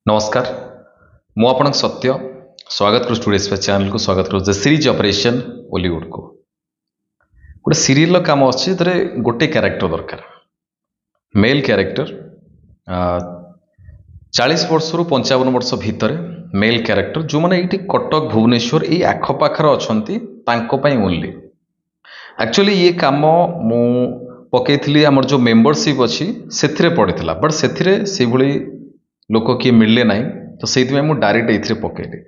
नमस्कार मु आपन सत्य स्वागत कर स्टूडियो स्पेस चैनल को स्वागत कर सीरीज ऑपरेशन बॉलीवुड को गोटे सीरियल काम अच्छे गोटे कैरेक्टर दरकार मेल कैरेक्टर 40 वर्ष रु 55 वर्ष भितर मेल कैरेक्टर जो मैंने ये कटक भुवनेश्वर ये आखपाखर अच्छा ओनली एक्चुअली ये काम मु पकई आमर जो मेंबरशिप अच्छी से पड़ता बट से भली लोक किए मिलले ना तो से डायरेक्ट ये पकईली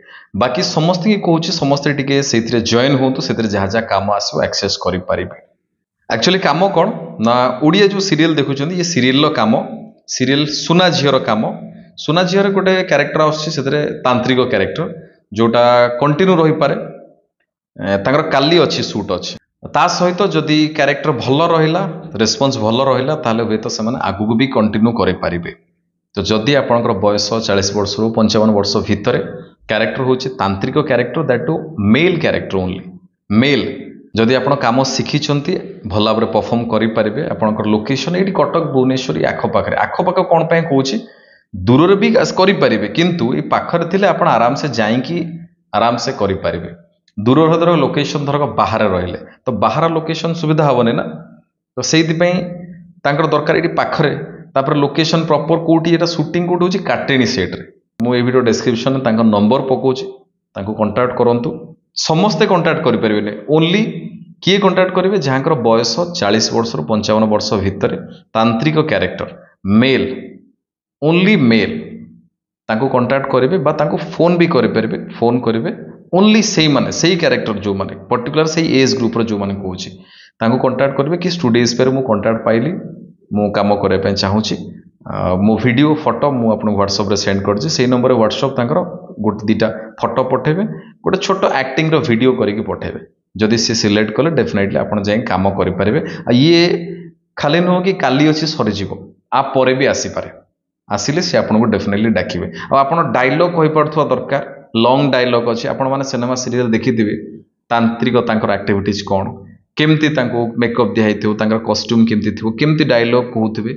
बाकी समस्त की कौन समस्ते टी से जॉइन हूँ से जहाँ जहाँ कम आसो एक्सेस करें एक्चुअली कम कौन ना ओडिया जो सीरियल देखुं ये सीरियल कम सीरियल सुना झीर कम सुना झीर गोटे क्यारेक्टर आसरे तांत्रिक क्यारेक्टर जोटा कंटिन्यू रही पारे काली अच्छी सूट अच्छी ता सहित जदि क्यारेक्टर भल रहा रेस्पॉन्स भल रहा ताले हुए तो से आगू भी कंटिन्यू करें तो जदि आपंकर बयस 40 वर्ष रु 55 वर्ष भितर क्यारेक्टर हूँ तांत्रिक character that to male character only male जदि आप कम शिखी भल भाव में परफॉर्म करेंगे आपंकर लोकेशन ये कटक भुवनेश्वर आखपाखे आखपाख कौन पे कौच दूर भी करेंगे किंतु ये पाखर थे आप आराम से जाइकी आराम से करेंगे दूर धर लोकेशन धरक बाहर रहिले तो बाहर लोकेशन सुविधा हेनी ना तो से दरकार ये पाखरे तापर लोकेशन प्रॉपर कोटी एटा शूटिंग कोटी होची काटेनी सेट रे मु ए वीडियो डिस्क्रिप्शन में तांका नंबर पकोची तांको कांटेक्ट करंतु समस्ते कांटेक्ट करि परिबेने ओनली किए कांटेक्ट करिवे जहाँकर बयस 40 वर्ष रु 55 वर्ष भितर तांत्रिक क्यारेक्टर मेल ओनली मेल तांको कांटेक्ट करिवे बा तांको फोन भी करि परिबे फोन करिवे ओनली सेही क्यारेक्टर जो माने पर्टिकुलर सेही एज ग्रुप रो जो माने कहूची तांको कांटेक्ट करिवे कि स्टूडियोज पर मु कांटेक्ट पाइली मु काम करने चाहूँगी मो वीडियो फोटो मु आपको व्हाट्सएप सेंड कर से नंबर व्हाट्सएप गोटे दीटा फोटो पठेबे गोटे छोट एक्टिंग रो वीडियो करके पठेबे जदि सी सिलेक्ट कले डेफिनेटली आपन जाई काम करि परिबे ये खाली नुह कि काली अच्छी सरीजीव आप पर भी आसीपारे आसिले सी आपको डेफिनेटली डाकिबे आपन डायलॉग कहि पड़थवा दरकार लॉन्ग डायलॉग अच्छे आपण माने सिनेमा सीरियल देखिथिबे तांत्रिक तांकर एक्टिविटीज कौन केमती मेकअप दिखाई कॉस्ट्यूम केमती थी केमती डायलॉग कहते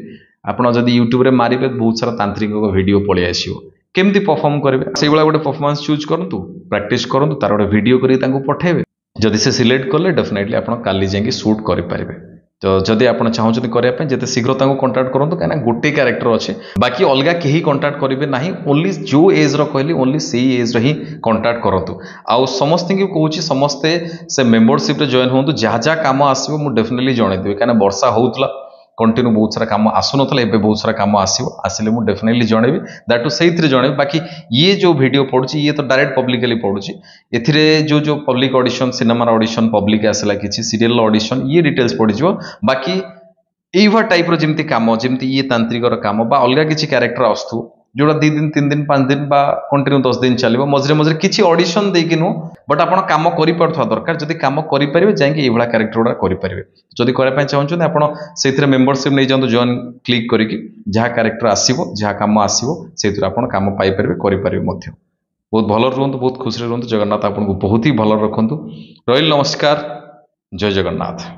आपड़ जदि यूट्यूब रे मारे बहुत सारा तांत्रिक वीडियो पलि आसो केमती परफॉर्म करेंगे से गोटे परफॉर्मेंस चूज करूँ प्रैक्टिस करूँ तार गोटे वीडियो कर पठेबे जदि से सिलेक्ट कले डेफिनेटली आप काली जाकि शूट करेंगे तो जदि आप चाहते करने जिते शीघ्र कांटेक्ट करूँ कहीं गोटे क्यारेक्टर अच्छे बाकी अलग कहीं कांटेक्ट करेंगे ना ओनली जो एज कहली ओनली से एज ही कांटेक्ट करूँ आउ समस्त की कहूँ समस्ते से मेंबरशिप रे जॉइन हूँ जहाँ जहाँ कम आसो मुझे डेफिनेटली जनईदेवी कहीं वर्षा होता कंटिन्यू बहुत सारा कम आसुना बहुत सारा कम आसिले मुझे डेफिनेटली जनईबी दैट टू से जनईबी बाकी ये जो वीडियो पड़ुची ये तो डायरेक्ट पब्लिकली पड़ुची एथिरे जो पब्लिक ऑडिशन सिनेमार ऑडिशन पब्लिक आसला किसी सीरियल ऑडिशन ये डिटेल्स पड़ो बाकी यही टाइप रमती कम जमती ये तांत्रिक कम अलग किसी क्यारेक्टर आसू जोड़ा 2 दिन 3 दिन 5 दिन कंटिन्यू 10 दिन चलो मझे मझे किसी ऑडिशन देकी नुह बट आप कम कर दरकार जदि कम करेंगे जाकि ये क्यारेक्टर गुड़ा करेंगे जदि करने चाहते आप मेंबरशिप नहीं जातु जॉइन क्लिक करके जहाँ क्यारेक्टर आसो जहाँ कम आसो से कम पाइपर करेंगे बहुत भल रुहतु बहुत खुशी रुहतु जगन्नाथ आपको बहुत ही भल रखु रही नमस्कार जय जगन्नाथ।